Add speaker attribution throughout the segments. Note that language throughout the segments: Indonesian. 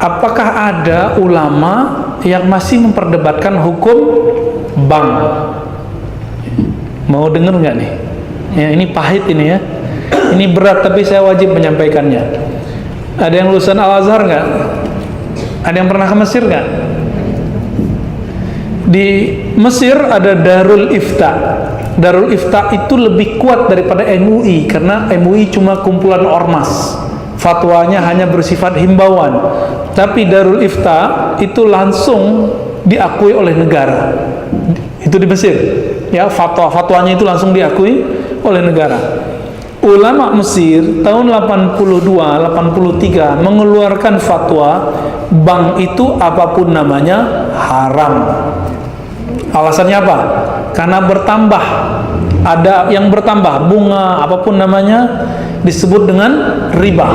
Speaker 1: apakah ada ulama yang masih memperdebatkan hukum bank? Mau denger nggak nih? Ya, ini pahit ini ya. Ini berat tapi saya wajib menyampaikannya. Ada yang lulusan Al-Azhar nggak? Ada yang pernah ke Mesir nggak? Di Mesir ada Darul Ifta. Darul Ifta itu lebih kuat daripada MUI karena MUI cuma kumpulan ormas. Fatwanya hanya bersifat himbauan. Tapi Darul Ifta itu langsung diakui oleh negara. Itu di Mesir. Ya, fatwanya itu langsung diakui oleh negara. Ulama Mesir tahun 82-83 mengeluarkan fatwa bank itu apapun namanya haram. Alasannya apa? Karena bertambah, ada yang bertambah, bunga apapun namanya disebut dengan riba.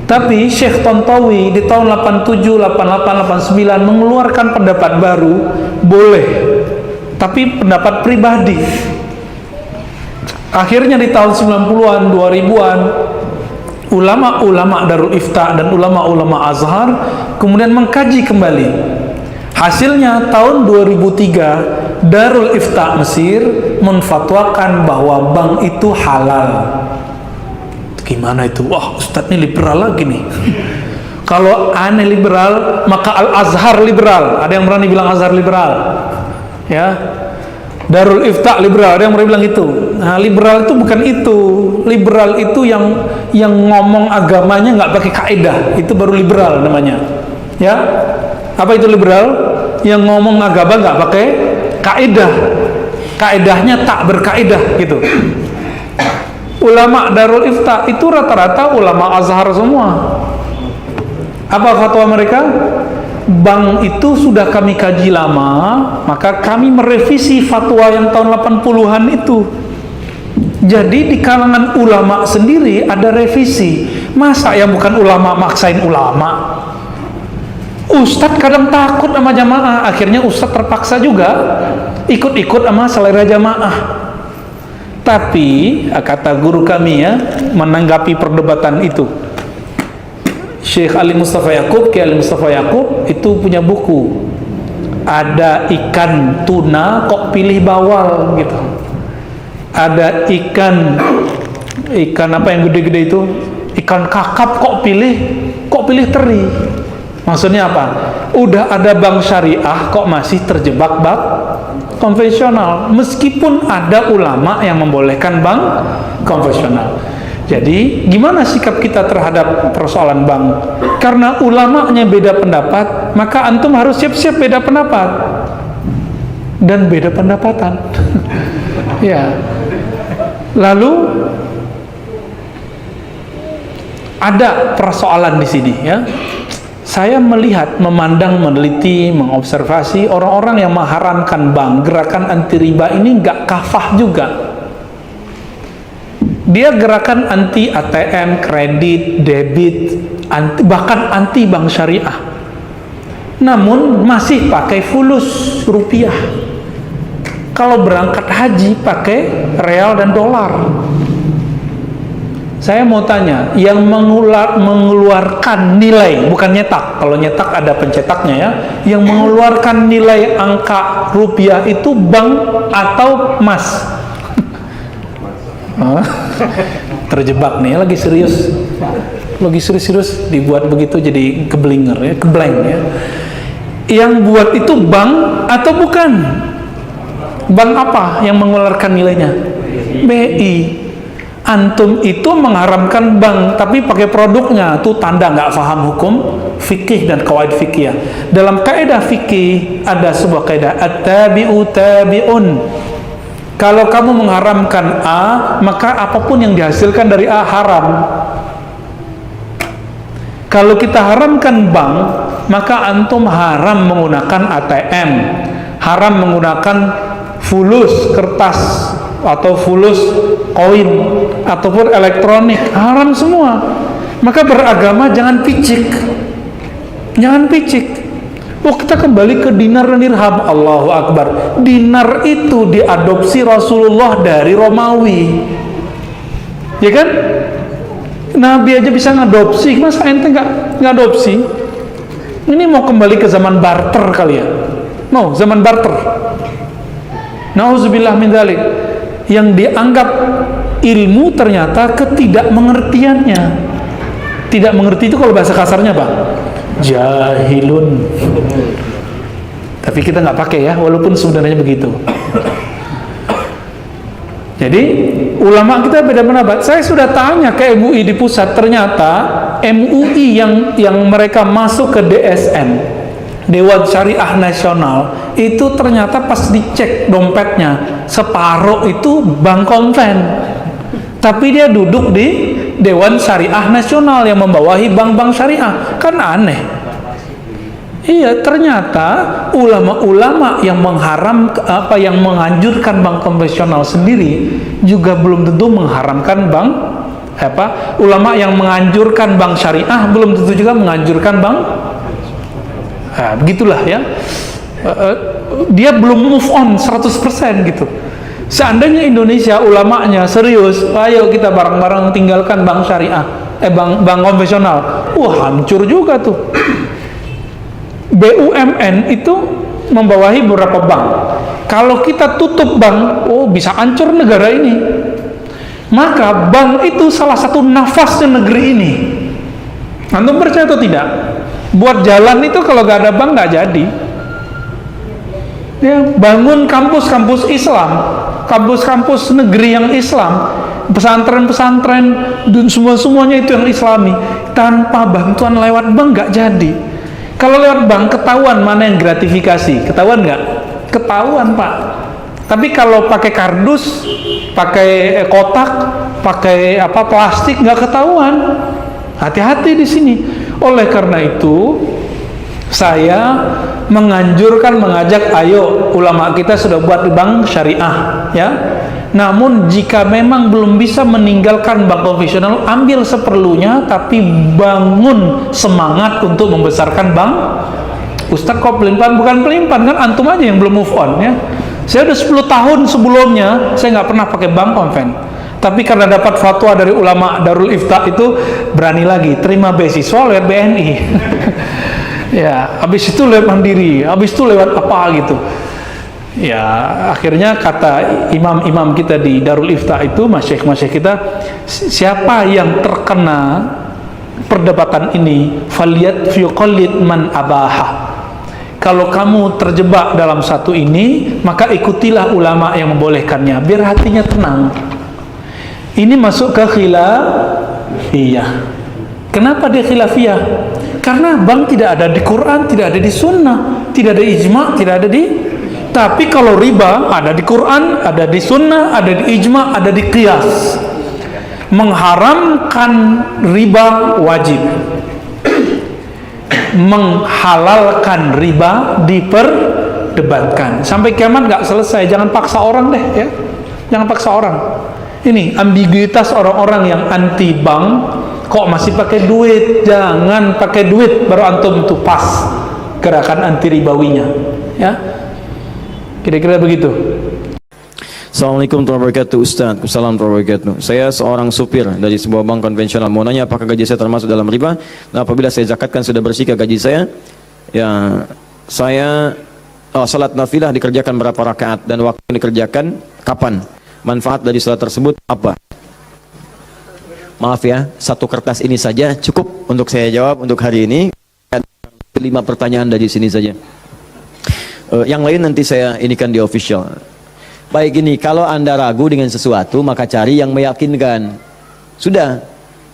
Speaker 1: Tapi Syekh Tontowi di tahun 87, 88, 89 mengeluarkan pendapat baru, boleh, tapi pendapat pribadi. Akhirnya di tahun 90-an, 2000-an, ulama-ulama Darul Ifta dan ulama-ulama Azhar kemudian mengkaji kembali. Hasilnya tahun 2003 Darul Ifta Mesir menfatwakan bahwa bank itu halal. Gimana itu? Wah, Ustadz ini liberal lagi nih. Kalau aneh liberal, maka Al-Azhar liberal. Ada yang berani bilang Azhar liberal? Ya. Darul Ifta liberal, ada yang berani bilang itu. Nah, liberal itu bukan itu. Liberal itu yang ngomong agamanya nggak pakai kaidah, itu baru liberal namanya. Ya. Apa itu liberal? Yang ngomong agama nggak pakai kaidah, kaidahnya tak berkaidah gitu. Ulama Darul Ifta itu rata-rata ulama Azhar semua. Apa fatwa mereka? Bank itu sudah kami kaji lama, maka kami merevisi fatwa yang tahun 80-an itu. Jadi di kalangan ulama sendiri ada revisi. Masa yang bukan ulama maksain ulama? Ustadz kadang takut sama jamaah, akhirnya Ustadz terpaksa juga ikut-ikut sama selera jamaah. Tapi kata guru kami ya, menanggapi perdebatan itu, Syekh Ali Mustafa Yaqub, Kiai Ali Mustafa Yaqub itu punya buku. Ada ikan tuna kok pilih bawal gitu. Ada ikan apa yang gede-gede itu? Ikan kakap kok pilih teri. Maksudnya apa? Udah ada bank syariah kok masih terjebak bank konvensional, meskipun ada ulama yang membolehkan bank konvensional. Jadi gimana sikap kita terhadap persoalan bank? Karena ulamanya beda pendapat, maka antum harus siap-siap beda pendapat dan beda pendapatan. Ya. Lalu ada persoalan di sini ya. Saya melihat, memandang, meneliti, mengobservasi orang-orang yang mengharamkan bank, gerakan anti riba ini nggak kafah juga. Dia gerakan anti ATM, kredit, debit, bahkan anti bank syariah. Namun masih pakai fulus rupiah. Kalau berangkat haji pakai real dan dolar. Saya mau tanya, yang mengeluarkan nilai, bukan nyetak, kalau nyetak ada pencetaknya ya, yang mengeluarkan nilai angka rupiah itu bank atau emas? Terjebak nih, lagi serius dibuat begitu jadi keblinger ya, kebleng ya. Yang buat itu bank atau bukan? Bank apa yang mengeluarkan nilainya? BI. Antum itu mengharamkan bank tapi pakai produknya, itu tanda nggak paham hukum fikih dan kawaid fikih. Dalam kaidah fikih ada sebuah kaidah at-tabi'u tabi'un. Kalau kamu mengharamkan A, maka apapun yang dihasilkan dari A haram. Kalau kita haramkan bank, maka antum haram menggunakan ATM, haram menggunakan fulus kertas atau fulus koin ataupun elektronik, haram semua. Maka beragama jangan picik. Oh, kita kembali ke dinar dan dirham. Allahu Akbar. Dinar itu diadopsi Rasulullah dari Romawi, ya kan? Nabi aja bisa ngadopsi, masa ente nggak ngadopsi? Ini mau kembali ke zaman barter kali ya? Mau zaman barter? Nauzubillah min dzalik. Yang dianggap ilmu ternyata ketidakmengertiannya. Tidak mengerti itu kalau bahasa kasarnya Pak, jahilun. Tapi kita nggak pakai ya, walaupun sebenarnya begitu. Jadi ulama kita beda pendapat. Saya sudah tanya ke MUI di pusat, ternyata MUI yang mereka masuk ke DSN, Dewan Syariah Nasional, itu ternyata pas dicek dompetnya separuh itu bank konven, tapi dia duduk di Dewan Syariah Nasional yang membawahi bank-bank syariah. Kan aneh. Iya, ternyata ulama-ulama yang yang menganjurkan bank konvensional sendiri juga belum tentu mengharamkan bank ulama yang menganjurkan bank syariah belum tentu juga menganjurkan bank. Nah, begitulah ya. Dia belum move on 100% gitu. Seandainya Indonesia ulamanya serius, ayo kita bareng-bareng tinggalkan bank syariah, bank konvensional. Hancur juga tuh. BUMN itu membawahi beberapa bank. Kalau kita tutup bank, bisa hancur negara ini. Maka bank itu salah satu nafasnya negeri ini. Antum percaya atau tidak? Buat jalan itu kalau gak ada bank gak jadi. Ya, bangun kampus-kampus Islam, kampus-kampus negeri yang Islam, pesantren-pesantren, dan semuanya itu yang Islami, tanpa bantuan lewat bank gak jadi. Kalau lewat bank ketahuan mana yang gratifikasi, ketahuan nggak? Ketahuan Pak. Tapi kalau pakai kardus, pakai kotak, pakai plastik nggak ketahuan. Hati-hati di sini. Oleh karena itu, saya mengajak, ayo ulama kita sudah buat di bank syariah, ya. Namun jika memang belum bisa meninggalkan bank konvensional, ambil seperlunya, tapi bangun semangat untuk membesarkan bank. Ustadz kok pelimpan? Bukan pelimpan, kan antum aja yang belum move on ya. Saya udah 10 tahun sebelumnya saya nggak pernah pakai bank konven, tapi karena dapat fatwa dari ulama Darul Ifta itu berani lagi terima beasiswa lewat BNI. Ya, habis itu lewat Mandiri, habis itu lewat apa gitu. Ya, akhirnya kata imam-imam kita di Darul Ifta itu, masyayikh kita, siapa yang terkena perdebatan ini, faliyat fi qallid man abaha. Kalau kamu terjebak dalam satu ini, maka ikutilah ulama yang membolehkannya, biar hatinya tenang. Ini masuk ke khilafiyah. Kenapa dia khilafiyah? Karena bank tidak ada di Quran, tidak ada di Sunnah, tidak ada ijma, tidak ada di. Tapi kalau riba ada di Quran, ada di Sunnah, ada di ijma, ada di qiyas. Mengharamkan riba wajib, menghalalkan riba diperdebatkan sampai kiamat nggak selesai. Jangan paksa orang deh ya, jangan paksa orang. Ini ambiguitas orang-orang yang anti bank, kok masih pakai duit. Jangan pakai duit baru antum tuh pas gerakan anti ribawinya ya. Kira-kira begitu.
Speaker 2: Assalamualaikum warahmatullahi wabarakatuh Ustaz. Assalamualaikum warahmatullahi wabarakatuh. Saya seorang supir dari sebuah bank konvensional. Mau nanya apakah gaji saya termasuk dalam riba? Nah, apabila saya zakatkan sudah bersih ke gaji saya? Ya, saya salat nafilah dikerjakan berapa rakaat dan waktu dikerjakan kapan? Manfaat dari salat tersebut apa? Maaf ya, satu kertas ini saja cukup untuk saya jawab untuk hari ini. 5 pertanyaan dari sini saja. Yang lain nanti saya inikan di official. Baik, ini kalau Anda ragu dengan sesuatu, maka cari yang meyakinkan. Sudah,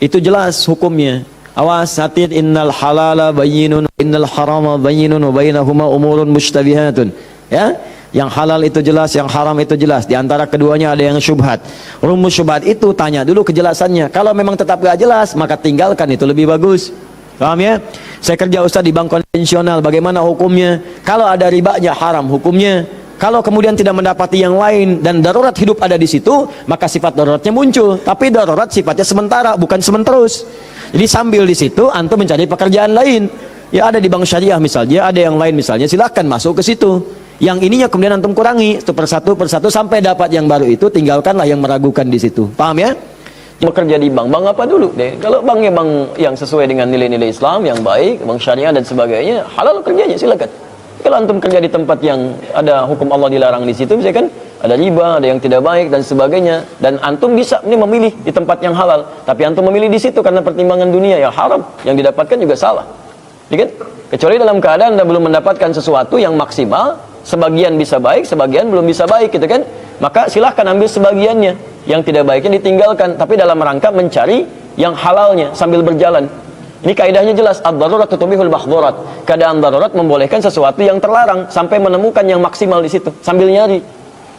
Speaker 2: itu jelas hukumnya. Awas, hati, innal halala bayyinun, innal harama bayyinun, wa bainahuma umurun mushtabihatun. Ya, yang halal itu jelas, yang haram itu jelas. Di antara keduanya ada yang syubhat. Rumus syubhat itu tanya dulu kejelasannya. Kalau memang tetap gak jelas, maka tinggalkan, itu lebih bagus. Paham ya? Saya kerja Ustaz di bank konvensional, bagaimana hukumnya? Kalau ada ribanya haram hukumnya. Kalau kemudian tidak mendapati yang lain dan darurat hidup ada di situ, maka sifat daruratnya muncul. Tapi darurat sifatnya sementara, bukan sementerus. Jadi sambil di situ antum mencari pekerjaan lain. Ya, ada di bank syariah misalnya, ada yang lain misalnya, silahkan masuk ke situ. Yang ininya kemudian antum kurangi itu persatu sampai dapat yang baru itu, tinggalkanlah yang meragukan di situ. Paham ya? Bekerja di bank apa dulu deh? Kalau banknya bank yang sesuai dengan nilai-nilai Islam yang baik, bank syariah dan sebagainya, halal kerjanya, silakan. Kalau antum kerja di tempat yang ada hukum Allah dilarang di situ, misalkan ada riba, ada yang tidak baik dan sebagainya, dan antum bisa ini memilih di tempat yang halal, tapi antum memilih di situ karena pertimbangan dunia yang haram, yang didapatkan juga salah. Ya kan? Kecuali dalam keadaan Anda belum mendapatkan sesuatu yang maksimal, sebagian bisa baik, sebagian belum bisa baik, gitu kan? Maka silahkan ambil sebagiannya, yang tidak baiknya ditinggalkan, tapi dalam rangka mencari yang halalnya sambil berjalan. Ini kaidahnya jelas, ad-darurat tutubihul mahdzurat. Keadaan darurat membolehkan sesuatu yang terlarang sampai menemukan yang maksimal di situ sambil nyari.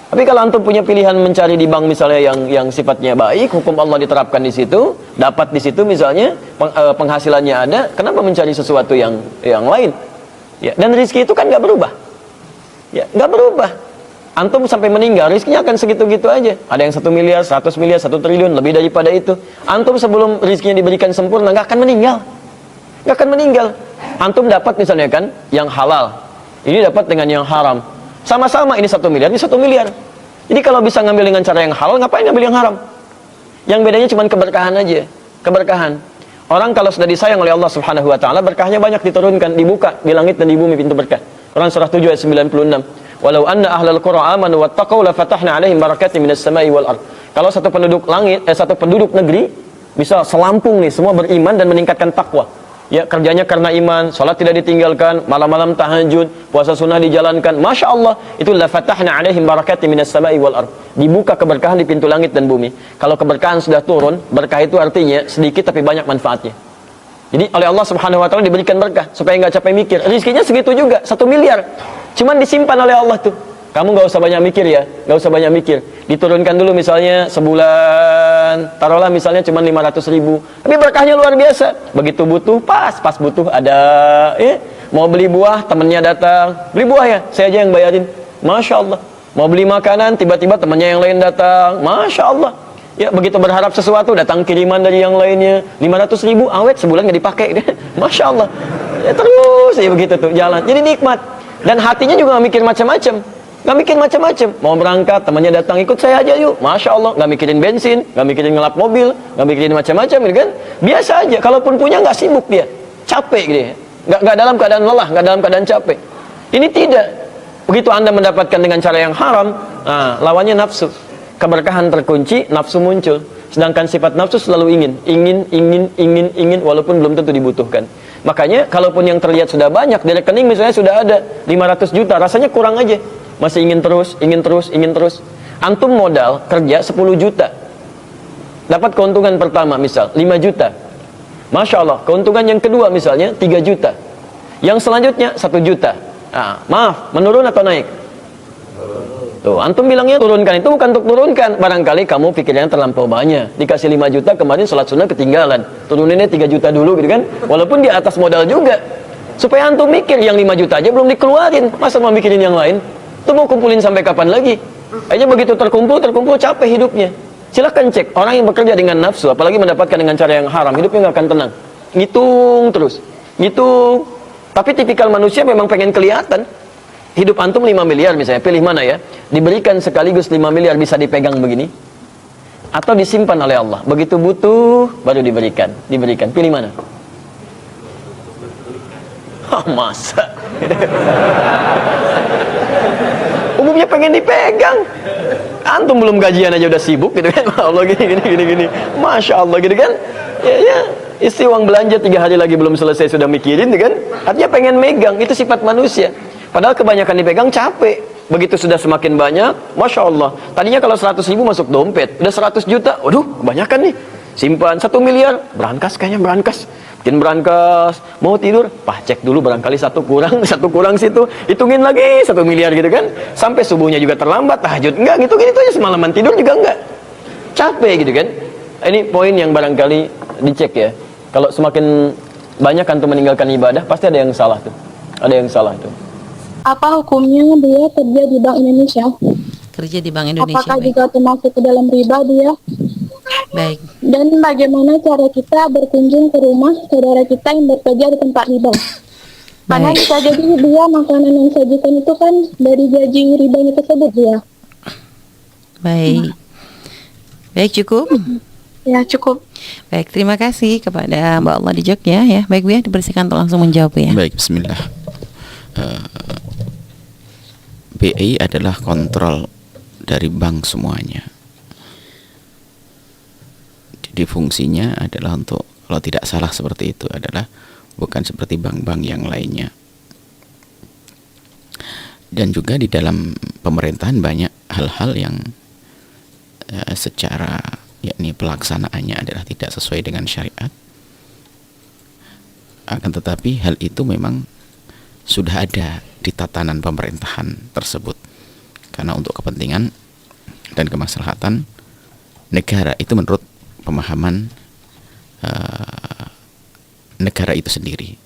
Speaker 2: Tapi kalau antum punya pilihan mencari di bank misalnya yang sifatnya baik, hukum Allah diterapkan di situ, dapat di situ misalnya penghasilannya ada, kenapa mencari sesuatu yang lain? Ya, dan rezeki itu kan nggak berubah. Ya, nggak berubah. Antum sampai meninggal, rezekinya akan segitu-gitu aja. Ada yang 1 miliar, 100 miliar, 1 triliun, lebih daripada itu. Antum sebelum rezekinya diberikan sempurna, nggak akan meninggal. Nggak akan meninggal. Antum dapat misalnya kan, yang halal. Ini dapat dengan yang haram. Sama-sama, ini 1 miliar, ini 1 miliar. Jadi kalau bisa ngambil dengan cara yang halal, ngapain ngambil yang haram? Yang bedanya cuma keberkahan aja. Keberkahan. Orang kalau sudah disayang oleh Allah Subhanahu wa taala, berkahnya banyak diturunkan, dibuka di langit dan di bumi pintu berkah. Quran surah 7 ayat 96. Walau anna ahlal qura amanu wattaqau la fatahna 'alaihim barakatin minas sama'i wal ard. Kalau satu penduduk satu penduduk negeri bisa selampung nih semua beriman dan meningkatkan takwa. Ya, kerjanya karena iman, salat tidak ditinggalkan, malam-malam tahajud, puasa sunnah dijalankan. Masya Allah, itu la fatahna 'alaihim barakatin minas sama'i wal ard. Dibuka keberkahan di pintu langit dan bumi. Kalau keberkahan sudah turun, berkah itu artinya sedikit tapi banyak manfaatnya. Jadi oleh Allah Subhanahu wa taala diberikan berkah supaya nggak capek mikir. Rezekinya segitu juga, 1 miliar. Cuman disimpan oleh Allah tuh. Kamu nggak usah banyak mikir ya, nggak usah banyak mikir. Diturunkan dulu misalnya sebulan, taruhlah misalnya cuma 500.000. Tapi berkahnya luar biasa. Begitu butuh, pas butuh ada. Mau beli buah, temennya datang. Beli buah ya, saya aja yang bayarin. Masya Allah. Mau beli makanan, tiba-tiba temennya yang lain datang. Masya Allah. Ya, begitu berharap sesuatu, datang kiriman dari yang lainnya. 500.000 awet sebulan nggak dipakai. Masya Allah. Ya, terus ya begitu tuh jalan. Jadi nikmat. Dan hatinya juga nggak mikir macam-macam. Nggak mikir macam-macam. Mau berangkat, temannya datang, ikut saya aja yuk. Masya Allah. Nggak mikirin bensin, nggak mikirin ngelap mobil, nggak mikirin macam-macam, gitu kan? Biasa aja. Kalaupun punya nggak sibuk dia, capek gitu ya. Nggak dalam keadaan lelah, nggak dalam keadaan capek. Ini tidak. Begitu Anda mendapatkan dengan cara yang haram, nah, lawannya nafsu. Keberkahan terkunci, nafsu muncul. Sedangkan sifat nafsu selalu ingin, walaupun belum tentu dibutuhkan. Makanya, kalaupun yang terlihat sudah banyak, di rekening misalnya sudah ada 500 juta, rasanya kurang aja. Masih ingin terus. Antum modal kerja 10 juta. Dapat keuntungan pertama misal 5 juta. Masya Allah, keuntungan yang kedua misalnya 3 juta. Yang selanjutnya 1 juta. Nah, maaf, menurun atau naik? Tuh, antum bilangnya turunkan, itu bukan untuk turunkan. Barangkali kamu pikirnya terlampau banyak. Dikasih 5 juta, kemarin sholat sunnah ketinggalan. Turuninnya 3 juta dulu gitu kan. Walaupun di atas modal juga. Supaya antum mikir, yang 5 juta aja belum dikeluarin. Masa mau mikirin yang lain? Itu mau kumpulin sampai kapan lagi? Aja begitu terkumpul capek hidupnya. Silahkan cek, orang yang bekerja dengan nafsu, apalagi mendapatkan dengan cara yang haram, hidupnya nggak akan tenang. Ngitung terus. Ngitung. Tapi tipikal manusia memang pengen kelihatan. Hidup antum 5 miliar misalnya, pilih mana ya? Diberikan sekaligus 5 miliar bisa dipegang begini, atau disimpan oleh Allah. Begitu butuh baru diberikan. Pilih mana? Masa? Umumnya pengen dipegang. Antum belum gajian aja udah sibuk gitu kan. Allah gini. Masya Allah gitu kan. Ya. Isi uang belanja 3 hari lagi belum selesai sudah mikirin gitu kan. Artinya pengen megang, itu sifat manusia. Padahal kebanyakan dipegang capek. Begitu sudah semakin banyak, Masya Allah. Tadinya kalau 100.000 masuk dompet, udah 100 juta, waduh kebanyakan nih. Simpan 1 miliar, berangkas Bikin berangkas, mau tidur, cek dulu barangkali satu kurang situ, hitungin lagi 1 miliar gitu kan. Sampai subuhnya juga terlambat, tahajud enggak, gitu aja semalaman tidur juga enggak. Capek gitu kan. Ini poin yang barangkali dicek ya. Kalau semakin banyak antum meninggalkan ibadah, pasti ada yang salah tuh.
Speaker 3: Apa hukumnya dia kerja di Bank Indonesia?
Speaker 4: Kerja di Bank Indonesia.
Speaker 3: Apakah
Speaker 4: baik.
Speaker 3: juga termasuk ke dalam riba dia?
Speaker 4: Baik.
Speaker 3: Dan bagaimana cara kita berkunjung ke rumah saudara kita yang bekerja di tempat riba? Karena
Speaker 4: Baik.
Speaker 3: bisa jadi dia makanan yang disajikan itu kan dari gaji ribanya tersebut dia.
Speaker 4: Baik. Baik, cukup.
Speaker 3: Ya, cukup.
Speaker 4: Baik, terima kasih kepada Mbak Allah di Jogja ya. Baik Bu ya, dipersilakan untuk langsung menjawab ya.
Speaker 5: Baik, bismillah. BI adalah kontrol dari bank semuanya. Jadi fungsinya adalah untuk, kalau tidak salah seperti itu, adalah bukan seperti bank-bank yang lainnya. Dan juga di dalam pemerintahan banyak hal-hal yang secara yakni pelaksanaannya adalah tidak sesuai dengan syariat. Akan tetapi hal itu memang sudah ada di tatanan pemerintahan tersebut, karena untuk kepentingan dan kemaslahatan negara itu menurut pemahaman negara itu sendiri.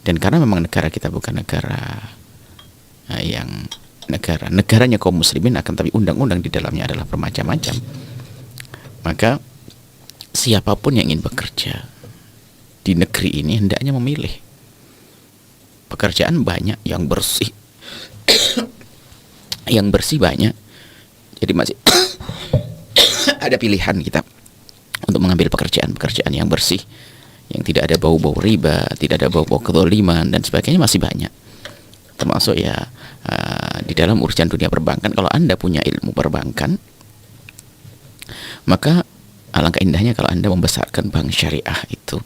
Speaker 5: Dan karena memang negara kita bukan negara yang negaranya kaum muslimin, akan tapi undang-undang di dalamnya adalah bermacam-macam, maka siapapun yang ingin bekerja di negeri ini hendaknya memilih. Pekerjaan banyak yang bersih yang bersih banyak, jadi masih ada pilihan kita untuk mengambil pekerjaan yang bersih, yang tidak ada bau-bau riba, tidak ada bau-bau kezaliman dan sebagainya, masih banyak. Termasuk ya di dalam urusan dunia perbankan, kalau Anda punya ilmu perbankan, maka alangkah indahnya kalau Anda membesarkan bank syariah itu.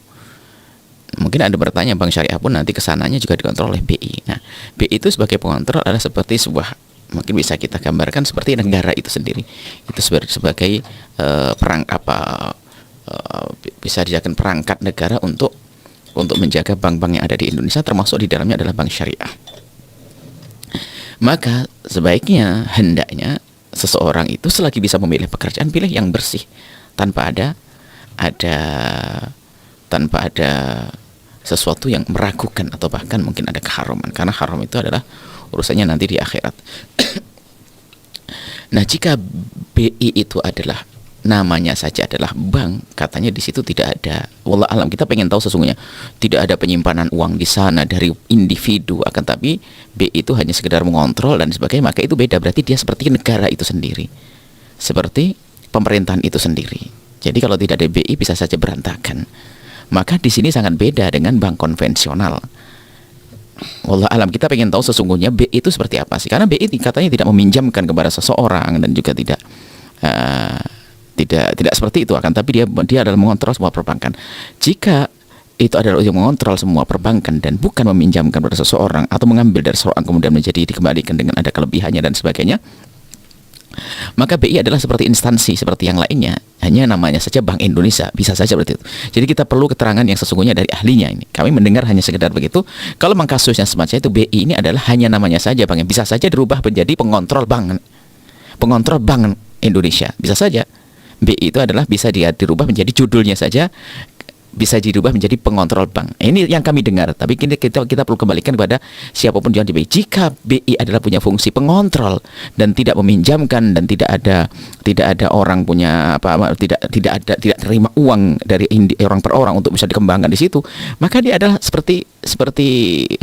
Speaker 5: Mungkin Anda bertanya, bank syariah pun nanti kesananya juga dikontrol oleh BI. Nah, BI itu sebagai pengontrol adalah seperti sebuah, mungkin bisa kita gambarkan seperti negara itu sendiri. Itu sebagai bisa dijadikan perangkat negara untuk menjaga bank-bank yang ada di Indonesia, termasuk di dalamnya adalah bank syariah. Maka sebaiknya, hendaknya seseorang itu selagi bisa memilih pekerjaan, pilih yang bersih, tanpa ada sesuatu yang meragukan atau bahkan mungkin ada keharaman, karena haram itu adalah urusannya nanti di akhirat. Nah, jika BI itu adalah namanya saja adalah bank, katanya di situ tidak ada, wallah alam, kita pengen tahu sesungguhnya tidak ada penyimpanan uang di sana dari individu, akan tapi BI itu hanya sekedar mengontrol dan sebagainya, maka itu beda, berarti dia seperti negara itu sendiri, seperti pemerintahan itu sendiri. Jadi kalau tidak ada BI bisa saja berantakan. Maka di sini sangat beda dengan bank konvensional. Wallah alam, kita pengen tahu sesungguhnya BI itu seperti apa sih? Karena BI katanya tidak meminjamkan kepada seseorang dan juga tidak seperti itu, akan tapi dia adalah mengontrol semua perbankan. Jika itu adalah yang mengontrol semua perbankan dan bukan meminjamkan kepada seseorang atau mengambil dari seseorang kemudian menjadi dikembalikan dengan ada kelebihannya dan sebagainya, maka BI adalah seperti instansi seperti yang lainnya, hanya namanya saja Bank Indonesia, bisa saja seperti itu. Jadi kita perlu keterangan yang sesungguhnya dari ahlinya ini. Kami mendengar hanya sekedar begitu. Kalau memang kasusnya semacam itu, BI ini adalah hanya namanya saja bank, yang bisa saja dirubah menjadi pengontrol bank Indonesia, bisa saja. BI itu adalah bisa dirubah menjadi judulnya saja, bisa dirubah menjadi pengontrol bank. Ini yang kami dengar, tapi kita perlu kembalikan kepada siapapun yang di BI. Jika BI adalah punya fungsi pengontrol dan tidak meminjamkan dan tidak ada orang punya tidak terima uang dari orang per orang untuk bisa dikembangkan di situ, maka dia adalah seperti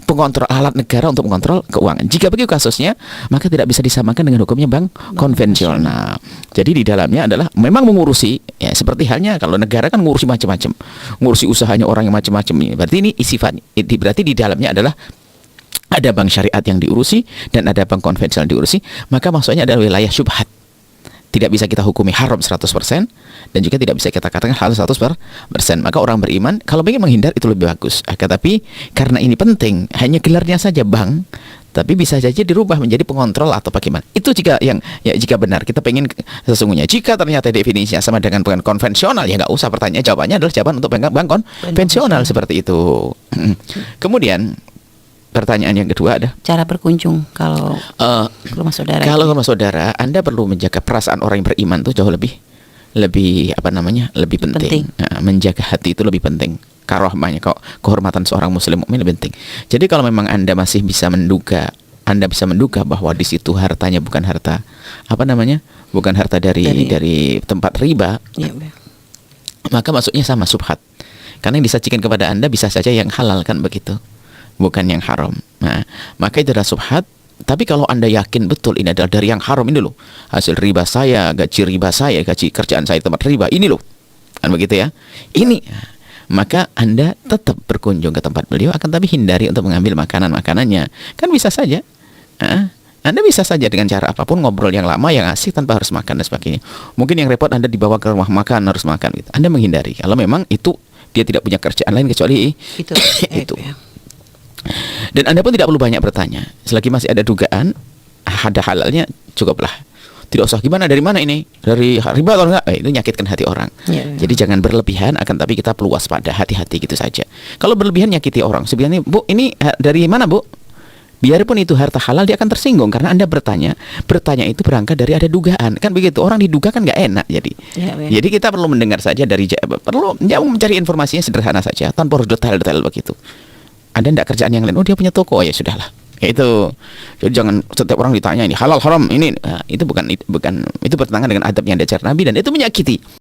Speaker 5: pengontrol, alat negara untuk mengontrol keuangan. Jika begitu kasusnya, maka tidak bisa disamakan dengan hukumnya bank konvensional. Jadi di dalamnya adalah memang mengurusi, ya seperti halnya kalau negara kan mengurusi macam-macam, ngurusi usahanya orang yang macam-macam ini. Berarti ini berarti di dalamnya adalah ada bank syariat yang diurusi dan ada bank konvensional diurusi, maka maksudnya adalah wilayah syubhat. Tidak bisa kita hukumi haram 100% dan juga tidak bisa kita katakan halal 100%. Maka orang beriman kalau ingin menghindar itu lebih bagus. Tapi karena ini penting, hanya gelarnya saja bank, tapi bisa saja dirubah menjadi pengontrol atau bagaimana. Itu jika benar kita pengen sesungguhnya. Jika ternyata definisinya sama dengan bank konvensional, ya nggak usah pertanyaan, jawabannya adalah jawaban untuk bank konvensional seperti itu. Kemudian pertanyaan yang kedua ada
Speaker 4: cara berkunjung kalau ke rumah saudara.
Speaker 5: Kalau rumah saudara, Anda perlu menjaga perasaan orang yang beriman itu jauh lebih penting. Nah, menjaga hati itu lebih penting. Karohmanya, kehormatan seorang muslim mukmin lebih penting. Jadi kalau memang Anda masih bisa menduga bahwa di situ hartanya bukan harta dari tempat riba,
Speaker 4: Ya,
Speaker 5: maka masuknya sama subhat. Karena yang disajikan kepada Anda bisa saja yang halal, kan begitu, bukan yang haram. Nah, maka itu adalah subhat. Tapi kalau Anda yakin betul ini adalah dari yang haram, ini loh hasil riba saya, gaji riba saya, gaji kerjaan saya tempat riba, ini loh kan begitu ya. Ini maka Anda tetap berkunjung ke tempat beliau, akan tapi hindari untuk mengambil makanannya. Kan bisa saja. Anda bisa saja dengan cara apapun ngobrol yang lama, yang asik tanpa harus makan dan sebagainya. Mungkin yang repot Anda dibawa ke rumah makan harus makan gitu. Anda menghindari. Kalau memang itu dia tidak punya kerjaan lain kecuali
Speaker 4: Itu.
Speaker 5: itu. Dan Anda pun tidak perlu banyak bertanya. Selagi masih ada dugaan, ada halalnya, cukuplah. Tidak usah gimana, dari mana ini, dari riba atau enggak, itu nyakitkan hati orang. Jadi jangan berlebihan, akan tapi kita perlu waspada, hati-hati gitu saja. Kalau berlebihan nyakiti orang. Sebenarnya, Bu, ini dari mana, Bu? Biarpun itu harta halal, dia akan tersinggung karena Anda bertanya itu berangkat dari ada dugaan, kan begitu. Orang diduga kan nggak enak, jadi kita perlu mendengar saja perlu mencari informasinya sederhana saja, tanpa harus detail-detail begitu. Ada enggak kerjaan yang lain? Oh, dia punya toko, ya sudahlah. Itu. Jadi jangan setiap orang ditanya ini halal haram ini. Itu bukan itu bertentangan dengan adab yang diajar Nabi dan itu menyakiti